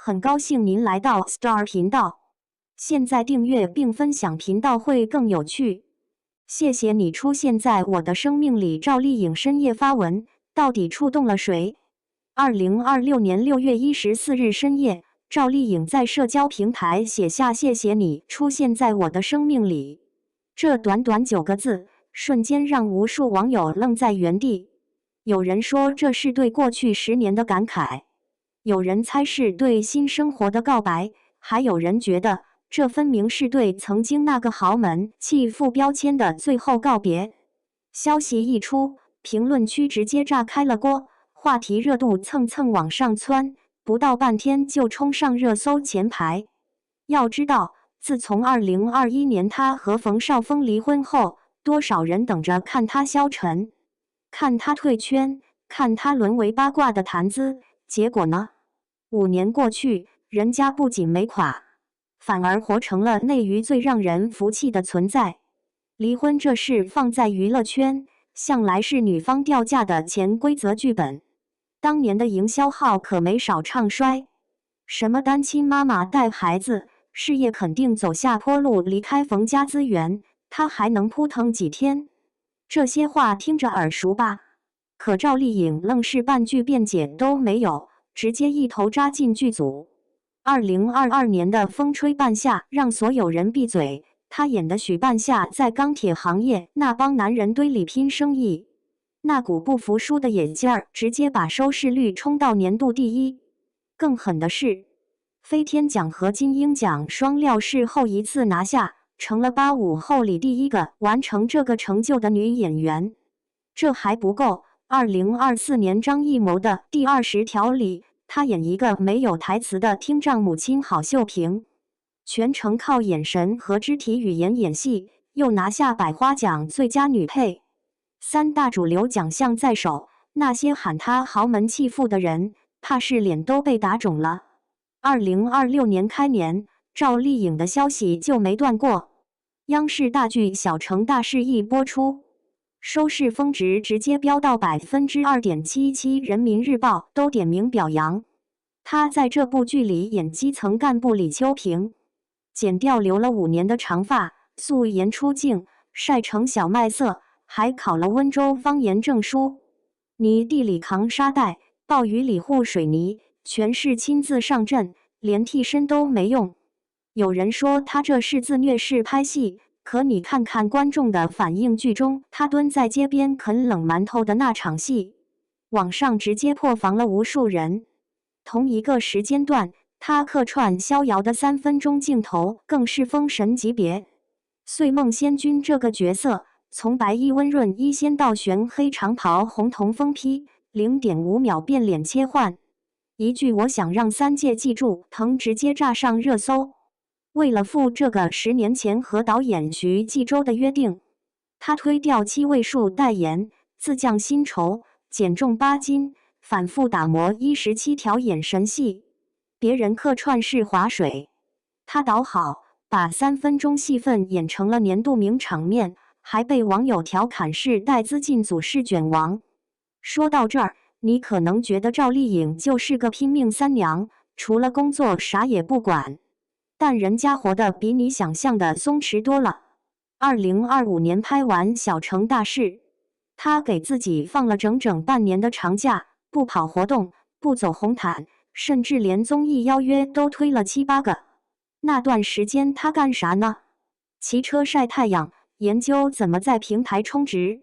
很高兴您来到 Star 频道。现在订阅并分享频道会更有趣。谢谢你出现在我的生命里。赵丽颖深夜发文，到底触动了谁？2026年6月14日深夜，赵丽颖在社交平台写下"谢谢你出现在我的生命里"这短短9个字，瞬间让无数网友愣在原地。有人说这是对过去10年的感慨，有人猜是对新生活的告白，还有人觉得这分明是对曾经那个豪门弃妇标签的最后告别。消息一出，评论区直接炸开了锅，话题热度蹭蹭往上窜，不到半天就冲上热搜前排。要知道，自从2021年她和冯绍峰离婚后，多少人等着看她消沉，看她退圈，看她沦为八卦的谈资。结果呢？5年过去，人家不仅没垮，反而活成了内娱最让人服气的存在。离婚这事放在娱乐圈，向来是女方掉价的潜规则剧本。当年的营销号可没少唱衰，什么单亲妈妈带孩子，事业肯定走下坡路，离开冯家资源，她还能扑腾几天？这些话听着耳熟吧？可赵丽颖愣是半句辩解都没有，直接一头扎进剧组。2022年的《风吹半夏》让所有人闭嘴，她演的许半夏在钢铁行业那帮男人堆里拼生意，那股不服输的野劲儿，直接把收视率冲到年度第1。更狠的是，飞天奖和金鹰奖双料视后一次拿下，成了85后里第1个完成这个成就的女演员。这还不够，2024年张艺谋的《第20条》里，她演一个没有台词的听障母亲郝秀萍，全程靠眼神和肢体语言演戏，又拿下百花奖最佳女配。3大主流奖项在手，那些喊她豪门弃妇的人，怕是脸都被打肿了。2026年开年，赵丽颖的消息就没断过。央视大剧《小城大事》一播出，收视峰值直接飙到2.77%，人民日报都点名表扬。她在这部剧里演基层干部李秋平，剪掉留了5年的长发，素颜出镜，晒成小麦色，还考了温州方言证书。泥地里扛沙袋，暴雨里护水泥，全是亲自上阵，连替身都没用。有人说她这是自虐式拍戏，可你看看观众的反应，剧中她蹲在街边啃冷馒头的那场戏，网上直接破防了无数人。同一个时间段，她客串逍遥的3分钟镜头更是封神级别。岁梦仙君这个角色，从白衣温润一仙到玄黑长袍红瞳疯批，0.5秒变脸切换，一句我想让3届记住疼直接炸上热搜。为了赴这个10年前和导演徐纪周的约定，他推掉7位数代言，自降薪酬，减重8斤，反复打磨17条眼神戏。别人客串是划水，他导好，把3分钟戏份演成了年度名场面，还被网友调侃是带资进组是卷王。说到这儿，你可能觉得赵丽颖就是个拼命三娘，除了工作啥也不管。但人家活得比你想象的松弛多了。2025年拍完《小城大事》，她给自己放了整整半年的长假，不跑活动，不走红毯，甚至连综艺邀约都推了7、8个。那段时间她干啥呢？骑车晒太阳，研究怎么在平台充值。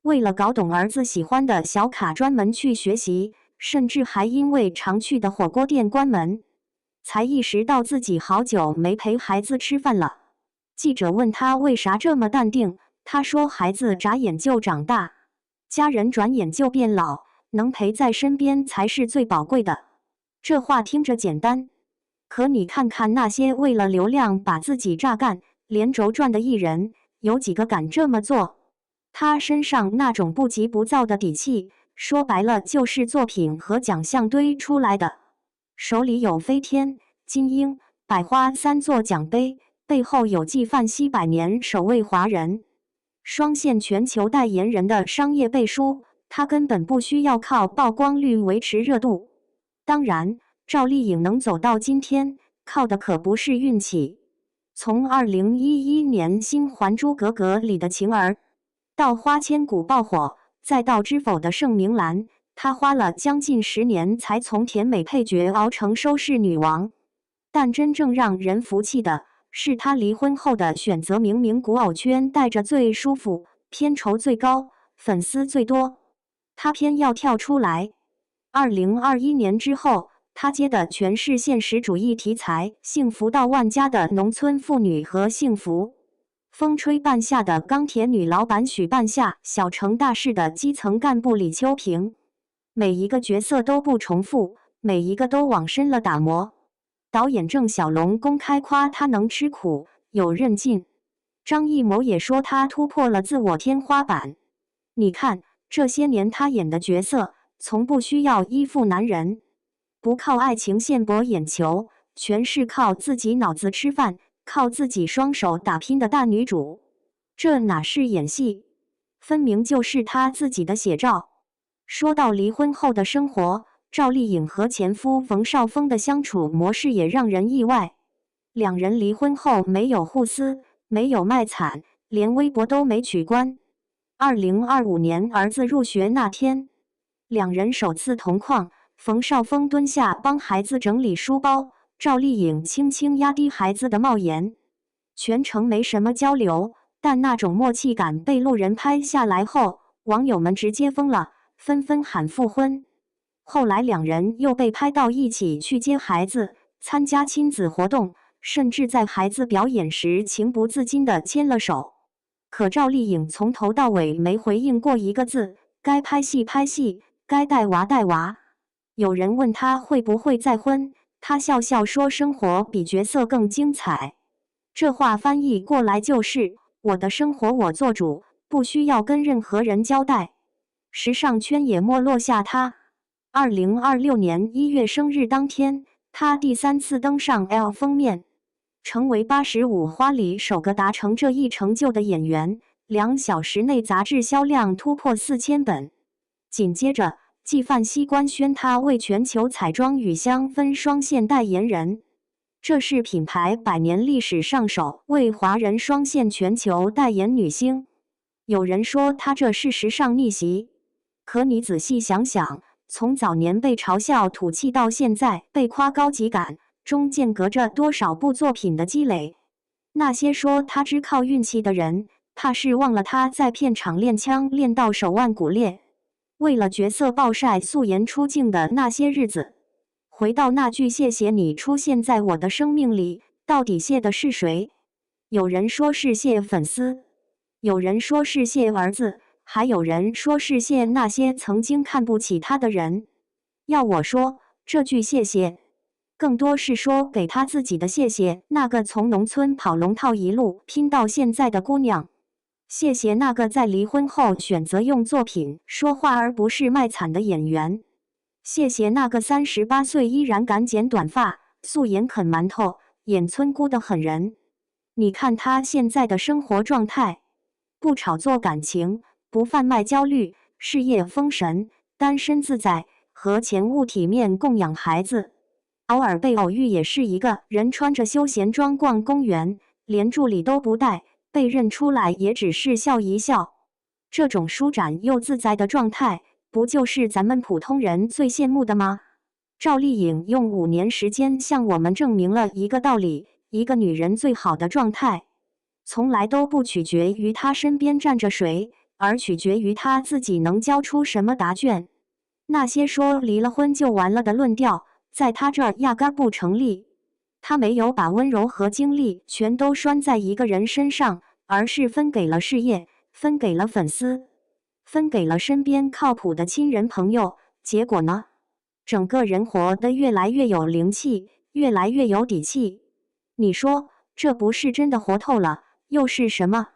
为了搞懂儿子喜欢的小卡，专门去学习，甚至还因为常去的火锅店关门，才意识到自己好久没陪孩子吃饭了。记者问他为啥这么淡定，他说孩子眨眼就长大，家人转眼就变老，能陪在身边才是最宝贵的。这话听着简单，可你看看那些为了流量把自己榨干、连轴转的艺人，有几个敢这么做？他身上那种不急不躁的底气，说白了就是作品和奖项堆出来的。手里有飞天、金鹰、百花3座奖杯，背后有继范熙100年首位华人、双线全球代言人的商业背书，他根本不需要靠曝光率维持热度。当然，赵丽颖能走到今天，靠的可不是运气。从2011年新《还珠格格》里的晴儿，到《花千骨》爆火，再到《知否》的盛名兰，她花了将近10年才从甜美配角熬成收视女王。但真正让人服气的是，她离婚后的选择明明古偶圈待着最舒服，片酬最高，粉丝最多，她偏要跳出来。2021年之后，她接的全是现实主义题材，幸福到万家的农村妇女和幸福，风吹半夏的钢铁女老板许半夏，小成大事的基层干部李秋平，每一个角色都不重复，每一个都往深了打磨。导演郑晓龙公开夸她能吃苦，有韧劲。张艺谋也说她突破了自我天花板。你看，这些年她演的角色，从不需要依附男人，不靠爱情线博眼球，全是靠自己脑子吃饭，靠自己双手打拼的大女主。这哪是演戏，分明就是她自己的写照。说到离婚后的生活，赵丽颖和前夫冯绍峰的相处模式也让人意外。两人离婚后没有互撕，没有卖惨，连微博都没取关。2025年儿子入学那天，两人首次同框，冯绍峰蹲下帮孩子整理书包，赵丽颖轻轻压低孩子的帽檐。全程没什么交流，但那种默契感被路人拍下来后，网友们直接疯了，纷纷喊复婚。后来两人又被拍到一起去接孩子，参加亲子活动，甚至在孩子表演时情不自禁地牵了手。可赵丽颖从头到尾没回应过一个字，该拍戏拍戏，该带娃带娃。有人问她会不会再婚，她笑笑说生活比角色更精彩。这话翻译过来就是我的生活我做主，不需要跟任何人交代。时尚圈也没落下她。2026年1月生日当天，她第3次登上 Elle 封面，成为85花里首个达成这一成就的演员。2小时内杂志销量突破4000本。紧接着，纪梵希官宣她为全球彩妆与香氛双线代言人，这是品牌100年历史上首位华人双线全球代言女星。有人说她这是时尚逆袭，可你仔细想想，从早年被嘲笑土气到现在被夸高级感，中间隔着多少部作品的积累？那些说他只靠运气的人，怕是忘了他在片场练枪练到手腕骨裂，为了角色暴晒素颜出镜的那些日子。回到那句谢谢你出现在我的生命里，到底谢的是谁？有人说是谢粉丝，有人说是谢儿子，还有人说是谢那些曾经看不起他的人。要我说，这句谢谢更多是说给他自己的谢谢，那个从农村跑龙套一路拼到现在的姑娘。谢谢那个在离婚后选择用作品说话而不是卖惨的演员。谢谢那个38岁依然敢剪短发、素颜啃馒头、演村姑的狠人。你看他现在的生活状态，不炒作感情，不贩卖焦虑，事业封神，单身自在，和前物体面供养孩子。偶尔被偶遇也是一个人穿着休闲装逛公园，连助理都不带，被认出来也只是笑一笑。这种舒展又自在的状态，不就是咱们普通人最羡慕的吗？赵丽颖用5年时间向我们证明了一个道理，一个女人最好的状态，从来都不取决于她身边站着谁，而取决于她自己能交出什么答卷。那些说离了婚就完了的论调，在她这儿压根不成立。她没有把温柔和精力全都拴在一个人身上，而是分给了事业，分给了粉丝，分给了身边靠谱的亲人朋友。结果呢？整个人活得越来越有灵气，越来越有底气。你说，这不是真的活透了，又是什么？